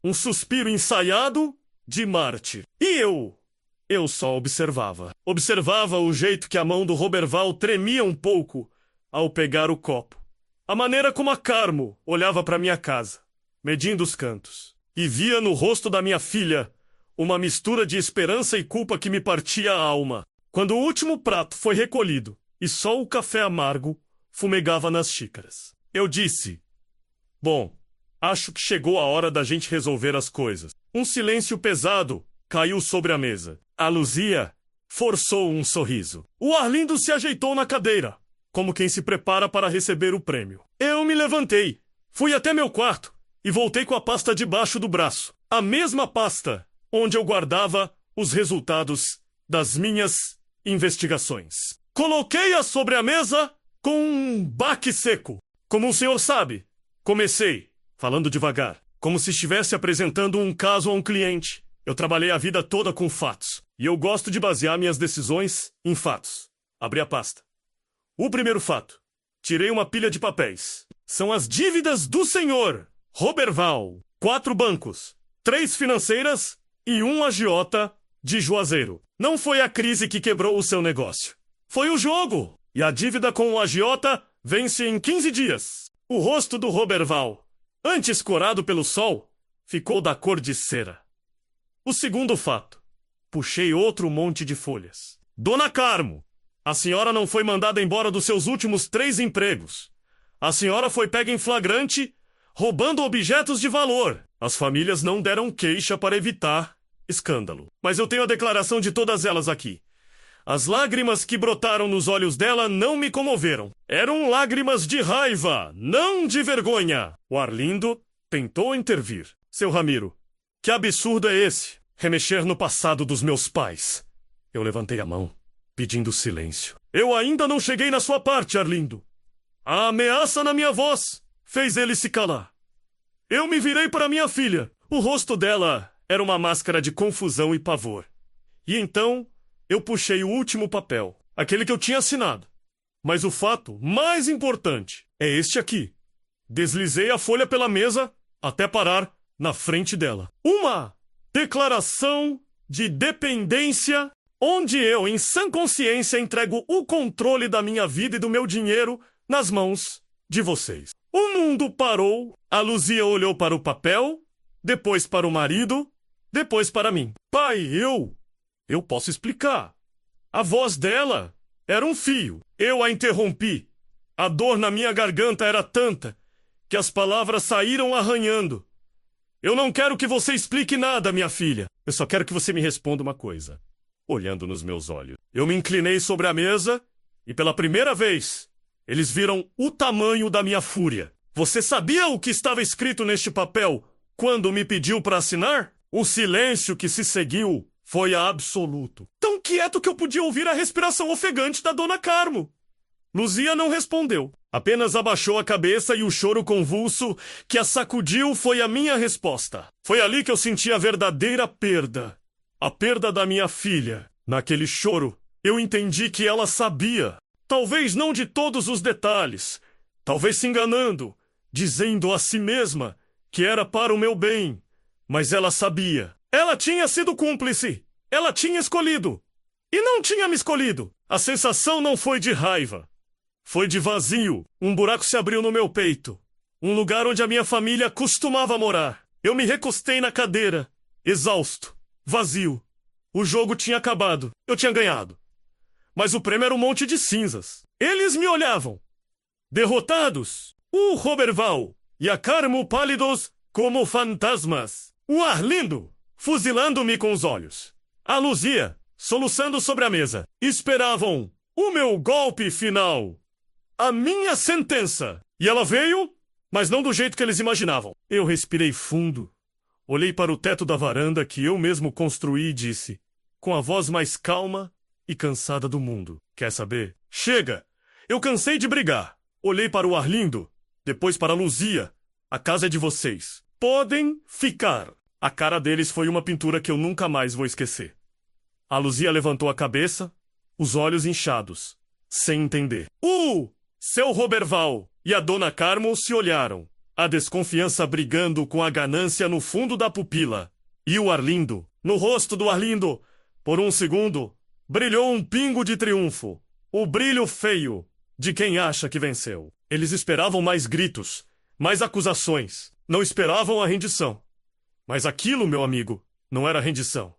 um suspiro ensaiado de mártir. E eu só observava. Observava o jeito que a mão do Roberval tremia um pouco ao pegar o copo. A maneira como a Carmo olhava para minha casa, medindo os cantos. E via no rosto da minha filha uma mistura de esperança e culpa que me partia a alma. quando o último prato foi recolhido e só o café amargo fumegava nas xícaras. Eu disse: bom, acho que chegou a hora da gente resolver as coisas. Um silêncio pesado caiu sobre a mesa. A Luzia forçou um sorriso. O Arlindo se ajeitou na cadeira, como quem se prepara para receber o prêmio. Eu me levantei, fui até meu quarto e voltei com a pasta debaixo do braço. A mesma pasta onde eu guardava os resultados das minhas investigações. Coloquei-a sobre a mesa com um baque seco. Como o senhor sabe, comecei, falando devagar, como se estivesse apresentando um caso a um cliente. Eu trabalhei a vida toda com fatos, e eu gosto de basear minhas decisões em fatos. Abri a pasta. O primeiro fato. Tirei uma pilha de papéis. São as dívidas do senhor Roberval. 4 bancos, 3 financeiras e 1 agiota de Juazeiro. Não foi a crise que quebrou o seu negócio. Foi o jogo. E a dívida com o agiota vence em 15 dias. O rosto do Roberval, antes corado pelo sol, ficou da cor de cera. O segundo fato. Puxei outro monte de folhas. Dona Carmo, a senhora não foi mandada embora dos seus últimos 3 empregos. A senhora foi pega em flagrante, roubando objetos de valor. As famílias não deram queixa para evitar escândalo. Mas eu tenho a declaração de todas elas aqui. As lágrimas que brotaram nos olhos dela não me comoveram. Eram lágrimas de raiva, não de vergonha. O Arlindo tentou intervir. Seu Ramiro, que absurdo é esse? Remexer no passado dos meus pais. Eu levantei a mão, pedindo silêncio. Eu ainda não cheguei na sua parte, Arlindo. A ameaça na minha voz fez ele se calar. Eu me virei para minha filha. O rosto dela era uma máscara de confusão e pavor. E então eu puxei o último papel, aquele que eu tinha assinado. Mas o fato mais importante é este aqui. Deslizei a folha pela mesa até parar na frente dela. Uma declaração de dependência onde eu, em sã consciência, entrego o controle da minha vida e do meu dinheiro nas mãos de vocês. O mundo parou, a Luzia olhou para o papel, depois para o marido, depois para mim. Pai, eu posso explicar. A voz dela era um fio. Eu a interrompi. A dor na minha garganta era tanta que as palavras saíram arranhando. Eu não quero que você explique nada, minha filha. Eu só quero que você me responda uma coisa. Olhando nos meus olhos. Eu me inclinei sobre a mesa e pela primeira vez eles viram o tamanho da minha fúria. Você sabia o que estava escrito neste papel quando me pediu para assinar? O silêncio que se seguiu foi absoluto. Tão quieto que eu podia ouvir a respiração ofegante da Dona Carmo. Luzia não respondeu. Apenas abaixou a cabeça e o choro convulso que a sacudiu foi a minha resposta. Foi ali que eu senti a verdadeira perda. A perda da minha filha. Naquele choro, eu entendi que ela sabia. Talvez não de todos os detalhes. Talvez se enganando, dizendo a si mesma que era para o meu bem. Mas ela sabia. Ela tinha sido cúmplice. Ela tinha escolhido. E não tinha me escolhido. A sensação não foi de raiva. Foi de vazio. Um buraco se abriu no meu peito. Um lugar onde a minha família costumava morar. Eu me recostei na cadeira, exausto, vazio. O jogo tinha acabado. Eu tinha ganhado. Mas o prêmio era um monte de cinzas. Eles me olhavam. Derrotados, o Roberval e a Carmo pálidos como fantasmas. O Arlindo, fuzilando-me com os olhos. A Luzia, soluçando sobre a mesa. Esperavam o meu golpe final. A minha sentença. E ela veio, mas não do jeito que eles imaginavam. Eu respirei fundo. Olhei para o teto da varanda que eu mesmo construí e disse, com a voz mais calma e cansada do mundo. Quer saber? Chega! Eu cansei de brigar. Olhei para o Arlindo, depois para a Luzia. A casa é de vocês. Podem ficar. A cara deles foi uma pintura que eu nunca mais vou esquecer. A Luzia levantou a cabeça, os olhos inchados, sem entender. Seu Roberval e a Dona Carmo se olharam, a desconfiança brigando com a ganância no fundo da pupila. E o Arlindo, no rosto do Arlindo, por um segundo, brilhou um pingo de triunfo, o brilho feio de quem acha que venceu. Eles esperavam mais gritos, mais acusações, não esperavam a rendição. Mas aquilo, meu amigo, não era rendição,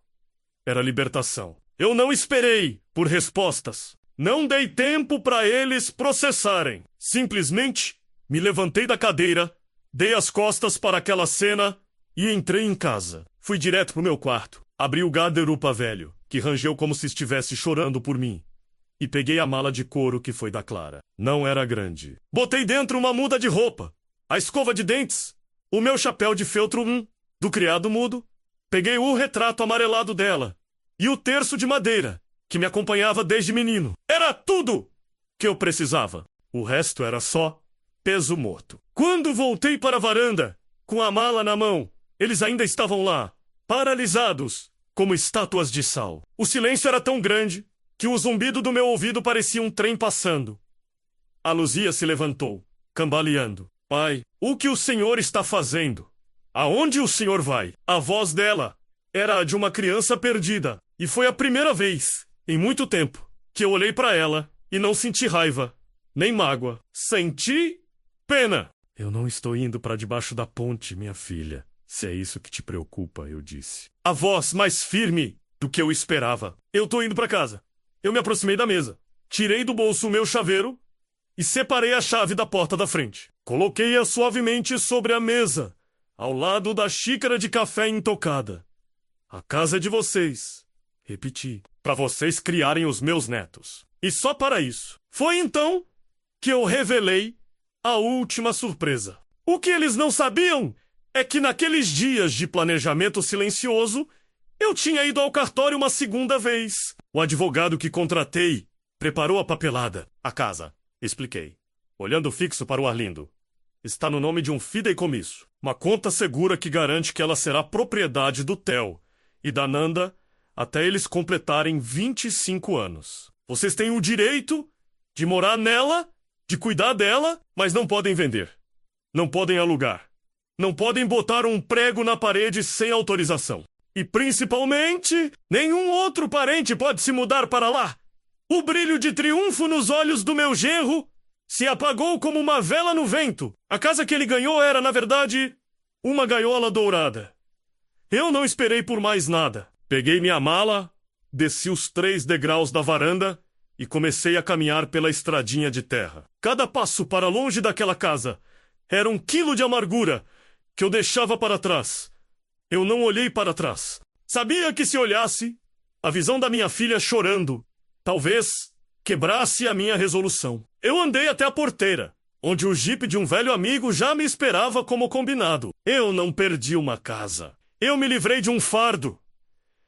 era libertação. Eu não esperei por respostas. Não dei tempo para eles processarem. Simplesmente me levantei da cadeira, dei as costas para aquela cena e entrei em casa. Fui direto pro meu quarto. Abri o guarda-roupa velho, que rangeu como se estivesse chorando por mim, e peguei a mala de couro que foi da Clara. Não era grande. Botei dentro uma muda de roupa, a escova de dentes, o meu chapéu de feltro do criado mudo, peguei o retrato amarelado dela e o terço de madeira que me acompanhava desde menino. Era tudo que eu precisava. O resto era só peso morto. Quando voltei para a varanda, com a mala na mão, eles ainda estavam lá, paralisados, como estátuas de sal. O silêncio era tão grande que o zumbido do meu ouvido parecia um trem passando. A Luzia se levantou, cambaleando. Pai, o que o senhor está fazendo? Aonde o senhor vai? A voz dela era a de uma criança perdida. E foi a primeira vez, em muito tempo, que eu olhei para ela e não senti raiva, nem mágoa. Senti pena. Eu não estou indo para debaixo da ponte, minha filha. Se é isso que te preocupa, eu disse. A voz mais firme do que eu esperava. Eu tô indo para casa. Eu me aproximei da mesa. Tirei do bolso o meu chaveiro e separei a chave da porta da frente. Coloquei-a suavemente sobre a mesa, ao lado da xícara de café intocada. A casa é de vocês. Repeti. Para vocês criarem os meus netos. E só para isso. Foi então que eu revelei a última surpresa. O que eles não sabiam é que naqueles dias de planejamento silencioso, eu tinha ido ao cartório uma segunda vez. O advogado que contratei preparou a papelada. A casa, expliquei, olhando fixo para o Arlindo, está no nome de um fideicomisso. Uma conta segura que garante que ela será propriedade do Theo e da Nanda até eles completarem 25 anos. Vocês têm o direito de morar nela, de cuidar dela, mas não podem vender. Não podem alugar. Não podem botar um prego na parede sem autorização. E, principalmente, nenhum outro parente pode se mudar para lá. O brilho de triunfo nos olhos do meu genro se apagou como uma vela no vento. A casa que ele ganhou era, na verdade, uma gaiola dourada. Eu não esperei por mais nada. Peguei minha mala, desci os 3 degraus da varanda e comecei a caminhar pela estradinha de terra. Cada passo para longe daquela casa era 1 quilo de amargura que eu deixava para trás. Eu não olhei para trás. Sabia que se olhasse, a visão da minha filha chorando talvez quebrasse a minha resolução. Eu andei até a porteira, onde o jipe de um velho amigo já me esperava como combinado. Eu não perdi uma casa. Eu me livrei de um fardo.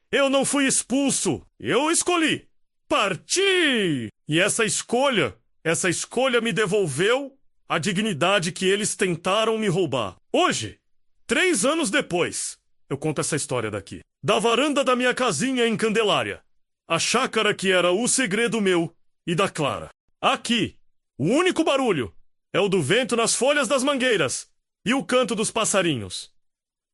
Eu não fui expulso. Eu escolhi. Parti! E essa escolha me devolveu a dignidade que eles tentaram me roubar. Hoje, 3 anos depois, eu conto essa história daqui. Da varanda da minha casinha em Candelária, a chácara que era o segredo meu e da Clara. Aqui, o único barulho é o do vento nas folhas das mangueiras e o canto dos passarinhos.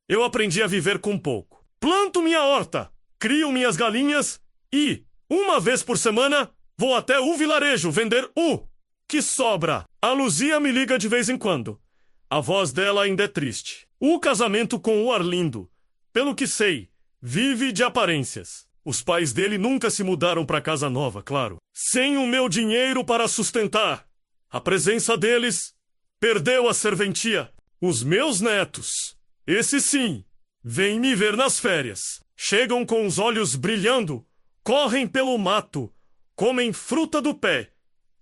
Eu aprendi a viver com pouco. Planto minha horta, crio minhas galinhas e, uma vez por semana, vou até o vilarejo vender o que sobra. A Luzia me liga de vez em quando. A voz dela ainda é triste. O casamento com o Arlindo, pelo que sei, vive de aparências. Os pais dele nunca se mudaram para casa nova, claro. Sem o meu dinheiro para sustentar. A presença deles perdeu a serventia. Os meus netos, esses sim, vêm me ver nas férias. Chegam com os olhos brilhando, correm pelo mato, comem fruta do pé.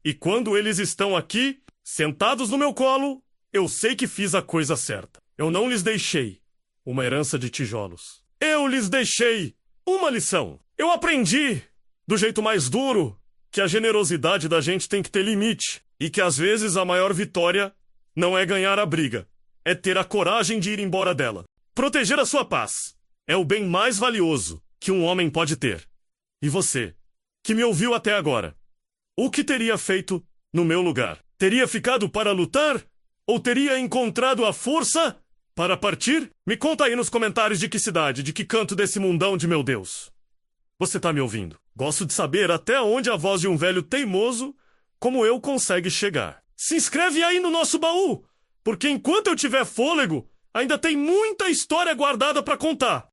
E quando eles estão aqui, sentados no meu colo, eu sei que fiz a coisa certa. Eu não lhes deixei uma herança de tijolos. Eu lhes deixei uma lição. Eu aprendi, do jeito mais duro, que a generosidade da gente tem que ter limite. E que às vezes a maior vitória não é ganhar a briga, é ter a coragem de ir embora dela. Proteger a sua paz é o bem mais valioso que um homem pode ter. E você, que me ouviu até agora, o que teria feito no meu lugar? Teria ficado para lutar? Ou teria encontrado a força para partir? Me conta aí nos comentários de que cidade, de que canto desse mundão de meu Deus você tá me ouvindo. Gosto de saber até onde a voz de um velho teimoso como eu consegue chegar. Se inscreve aí no nosso baú, porque enquanto eu tiver fôlego, ainda tem muita história guardada para contar.